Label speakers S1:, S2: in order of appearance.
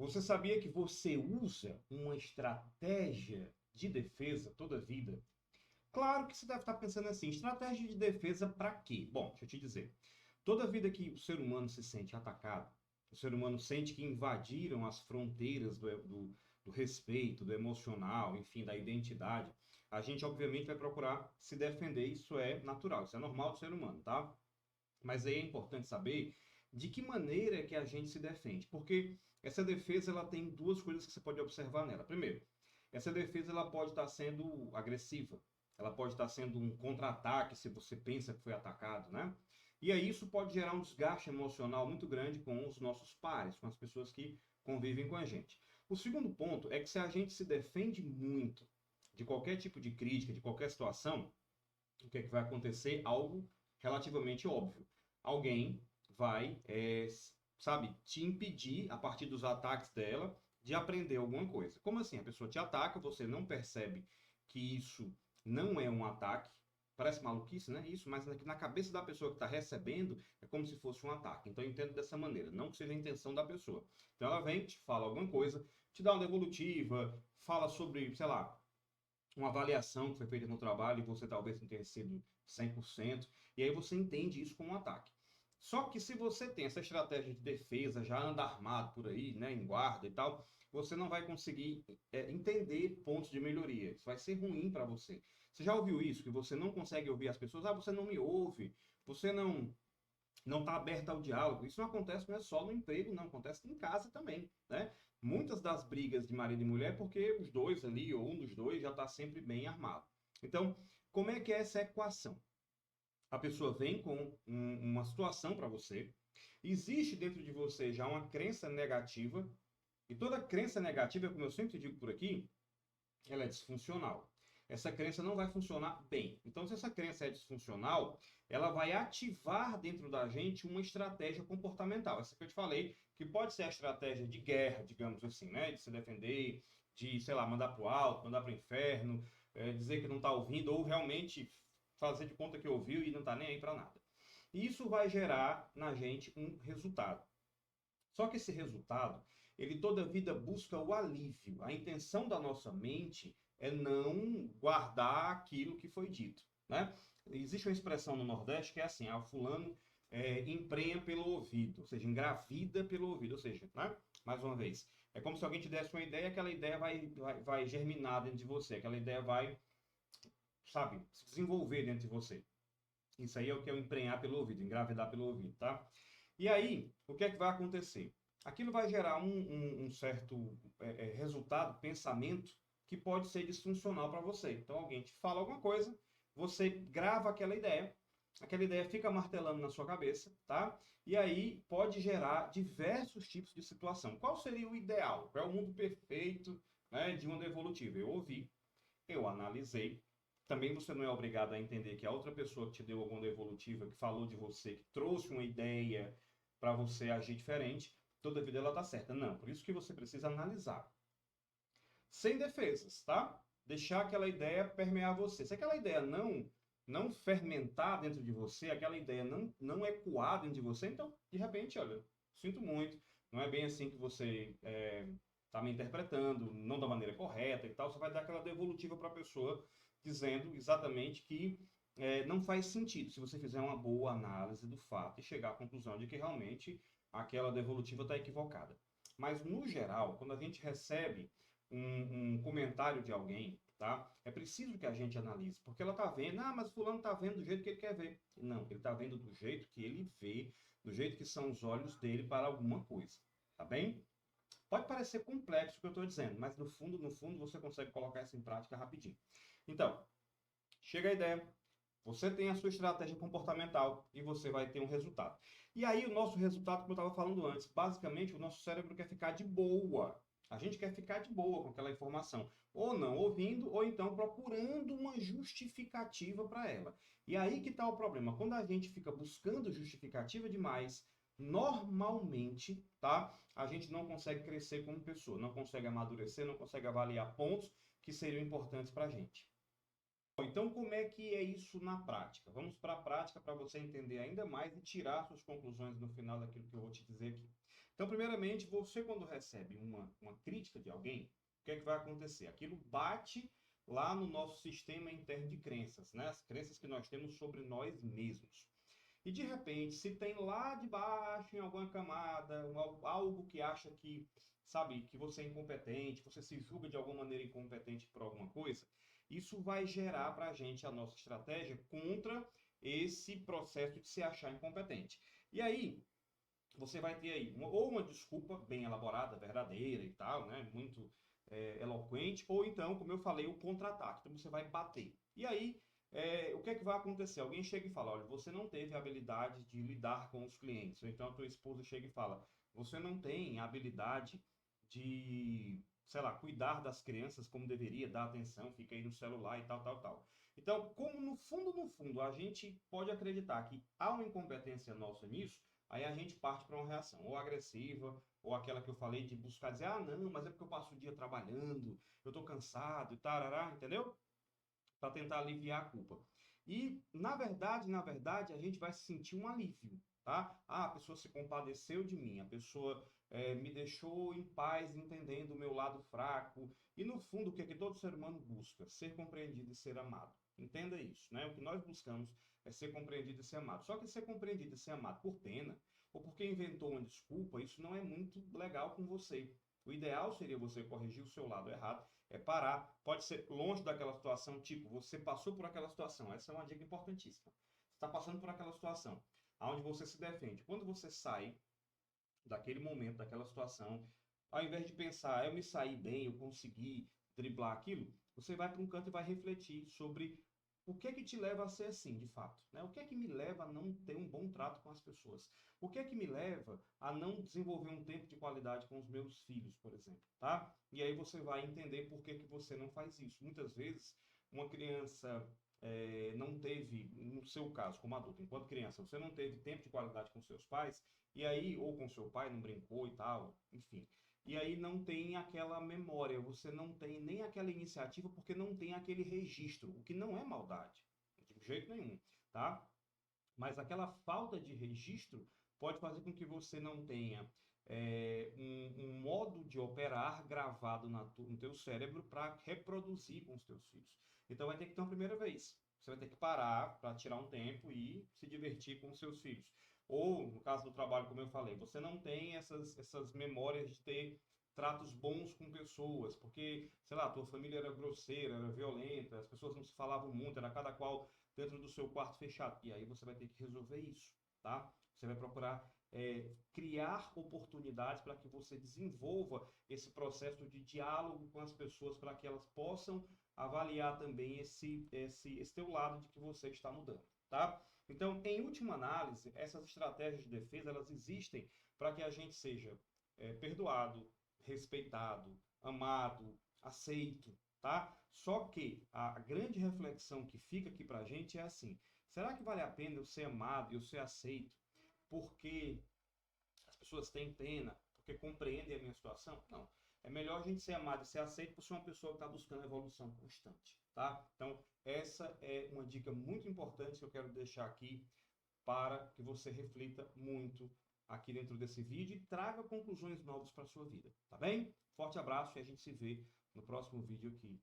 S1: Você sabia que você usa uma estratégia de defesa toda a vida? Claro que você deve estar pensando assim, estratégia de defesa para quê? Bom, deixa eu te dizer. Toda vida que o ser humano se sente atacado, o ser humano sente que invadiram as fronteiras do respeito, do emocional, enfim, da identidade, a gente obviamente vai procurar se defender, isso é natural, isso é normal do ser humano, tá? Mas aí é importante saber de que maneira que a gente se defende, porque essa defesa ela tem duas coisas que você pode observar nela. Primeiro, essa defesa ela pode estar sendo agressiva, ela pode estar sendo um contra-ataque se você pensa que foi atacado, né? E aí isso pode gerar um desgaste emocional muito grande com os nossos pares, com as pessoas que convivem com a gente. O segundo ponto é que se a gente se defende muito de qualquer tipo de crítica, de qualquer situação, o que é que vai acontecer? Algo relativamente óbvio. Alguém vai, sabe, te impedir, a partir dos ataques dela, de aprender alguma coisa. Como assim? A pessoa te ataca, você não percebe que isso não é um ataque. Parece maluquice, né? Isso, mas na cabeça da pessoa que está recebendo é como se fosse um ataque. Então eu entendo dessa maneira, não que seja a intenção da pessoa. Então ela vem, te fala alguma coisa, te dá uma devolutiva, fala sobre, sei lá, uma avaliação que foi feita no trabalho e você talvez não tenha sido 100%, e aí você entende isso como um ataque. Só que se você tem essa estratégia de defesa, já anda armado por aí, né, em guarda e tal, você não vai conseguir entender pontos de melhoria. Isso vai ser ruim para você. Você já ouviu isso? Que você não consegue ouvir as pessoas? Ah, você não me ouve, você não está aberta ao diálogo. Isso não acontece não é só no emprego, não, acontece em casa também, né? Muitas das brigas de marido e mulher é porque os dois ali, ou um dos dois, já está sempre bem armado. Então, como é que é essa equação? A pessoa vem com uma situação para você, existe dentro de você já uma crença negativa, e toda crença negativa, como eu sempre digo por aqui, ela é disfuncional. Essa crença não vai funcionar bem. Então, se essa crença é disfuncional, ela vai ativar dentro da gente uma estratégia comportamental. Essa que eu te falei, que pode ser a estratégia de guerra, digamos assim, né? De se defender, de, sei lá, mandar para o alto, mandar para o inferno, dizer que não está ouvindo, ou realmente fazer de conta que ouviu e não está nem aí para nada. Isso vai gerar na gente um resultado. Só que esse resultado, ele toda vida busca o alívio. A intenção da nossa mente é não guardar aquilo que foi dito, né? Existe uma expressão no Nordeste que é assim, fulano emprenha pelo ouvido, ou seja, engravida pelo ouvido, ou seja, né? Mais uma vez, é como se alguém te desse uma ideia, aquela ideia vai germinar dentro de você, aquela ideia vai, sabe, se desenvolver dentro de você. Isso aí é o que é o emprenhar pelo ouvido, engravidar pelo ouvido, tá? E aí, o que é que vai acontecer? Aquilo vai gerar um certo resultado, pensamento, que pode ser disfuncional para você. Então, alguém te fala alguma coisa, você grava aquela ideia fica martelando na sua cabeça, tá? E aí pode gerar diversos tipos de situação. Qual seria o ideal? Qual é o mundo perfeito, né, de uma evolutiva? Eu ouvi, eu analisei. Também você não é obrigado a entender que a outra pessoa que te deu alguma evolutiva, que falou de você, que trouxe uma ideia para você agir diferente, toda vida ela tá certa. Não, por isso que você precisa analisar. Sem defesas, tá? Deixar aquela ideia permear você. Se aquela ideia não fermentar dentro de você, aquela ideia não ecoar dentro de você, então, de repente, olha, sinto muito, não é bem assim que você está me interpretando, não da maneira correta e tal, você vai dar aquela devolutiva para a pessoa dizendo exatamente que não faz sentido se você fizer uma boa análise do fato e chegar à conclusão de que realmente aquela devolutiva está equivocada. Mas, no geral, quando a gente recebe um comentário de alguém, tá? É preciso que a gente analise, porque ela tá vendo, mas fulano tá vendo do jeito que ele quer ver. Não, ele tá vendo do jeito que ele vê, do jeito que são os olhos dele para alguma coisa, tá bem? Pode parecer complexo o que eu estou dizendo, mas no fundo você consegue colocar isso em prática rapidinho. Então, chega a ideia, você tem a sua estratégia comportamental e você vai ter um resultado. E aí o nosso resultado, como eu estava falando antes, basicamente o nosso cérebro quer ficar de boa. A gente quer ficar de boa com aquela informação, ou não ouvindo, ou então procurando uma justificativa para ela. E aí que está o problema. Quando a gente fica buscando justificativa demais, normalmente, tá? A gente não consegue crescer como pessoa, não consegue amadurecer, não consegue avaliar pontos que seriam importantes para a gente. Então, como é que é isso na prática? Vamos para a prática para você entender ainda mais e tirar suas conclusões no final daquilo que eu vou te dizer aqui. Então, primeiramente, você quando recebe uma crítica de alguém, o que é que vai acontecer? Aquilo bate lá no nosso sistema interno de crenças, né? As crenças que nós temos sobre nós mesmos. E de repente, se tem lá de baixo, em alguma camada, algo que acha que, sabe, que você é incompetente, você se julga de alguma maneira incompetente por alguma coisa, isso vai gerar para a gente a nossa estratégia contra esse processo de se achar incompetente. E aí, você vai ter aí ou uma desculpa bem elaborada, verdadeira e tal, né? Muito eloquente, ou então, como eu falei, o contra-ataque. Então você vai bater. E aí, o que é que vai acontecer? Alguém chega e fala, olha, você não teve a habilidade de lidar com os clientes. Ou então a tua esposa chega e fala, você não tem a habilidade de, sei lá, cuidar das crianças como deveria, dar atenção, fica aí no celular e tal, tal, tal. Então, como no fundo, a gente pode acreditar que há uma incompetência nossa nisso, aí a gente parte para uma reação, ou agressiva, ou aquela que eu falei de buscar dizer, ah, não, mas é porque eu passo o dia trabalhando, eu estou cansado e tarará, entendeu? Para tentar aliviar a culpa. E, na verdade, a gente vai sentir um alívio, tá? Ah, a pessoa se compadeceu de mim, a pessoa me deixou em paz, entendendo o meu lado fraco. E, no fundo, o que é que todo ser humano busca? Ser compreendido e ser amado. Entenda isso, né? O que nós buscamos é ser compreendido e ser amado. Só que ser compreendido e ser amado por pena, ou porque inventou uma desculpa, isso não é muito legal com você. O ideal seria você corrigir o seu lado errado, parar. Pode ser longe daquela situação, tipo, você passou por aquela situação. Essa é uma dica importantíssima. Você está passando por aquela situação, onde você se defende. Quando você sai daquele momento, daquela situação, ao invés de pensar, eu me saí bem, eu consegui driblar aquilo, você vai para um canto e vai refletir sobre o que é que te leva a ser assim, de fato, né? O que é que me leva a não ter um bom trato com as pessoas? O que é que me leva a não desenvolver um tempo de qualidade com os meus filhos, por exemplo, tá? E aí você vai entender por que que você não faz isso. Muitas vezes, uma criança não teve, no seu caso, como adulto, enquanto criança, você não teve tempo de qualidade com seus pais, e aí, ou com seu pai, não brincou e tal, enfim. E aí não tem aquela memória, você não tem nem aquela iniciativa porque não tem aquele registro, o que não é maldade, de jeito nenhum, tá? Mas aquela falta de registro pode fazer com que você não tenha um modo de operar gravado no teu cérebro para reproduzir com os teus filhos. Então vai ter que ter uma primeira vez. Você vai ter que parar para tirar um tempo e se divertir com os seus filhos. Ou, no caso do trabalho, como eu falei, você não tem essas memórias de ter tratos bons com pessoas, porque, sei lá, a tua família era grosseira, era violenta, as pessoas não se falavam muito, era cada qual dentro do seu quarto fechado. E aí você vai ter que resolver isso, tá? Você vai procurar criar oportunidades para que você desenvolva esse processo de diálogo com as pessoas para que elas possam avaliar também esse teu lado de que você está mudando, tá? Então, em última análise, essas estratégias de defesa, elas existem para que a gente seja perdoado, respeitado, amado, aceito, tá? Só que a grande reflexão que fica aqui para a gente é assim: será que vale a pena eu ser amado e eu ser aceito porque as pessoas têm pena, porque compreendem a minha situação? Não. É melhor a gente ser amado e ser aceito por ser uma pessoa que está buscando evolução constante, tá? Então, essa é uma dica muito importante que eu quero deixar aqui para que você reflita muito aqui dentro desse vídeo e traga conclusões novas para a sua vida, tá bem? Forte abraço e a gente se vê no próximo vídeo aqui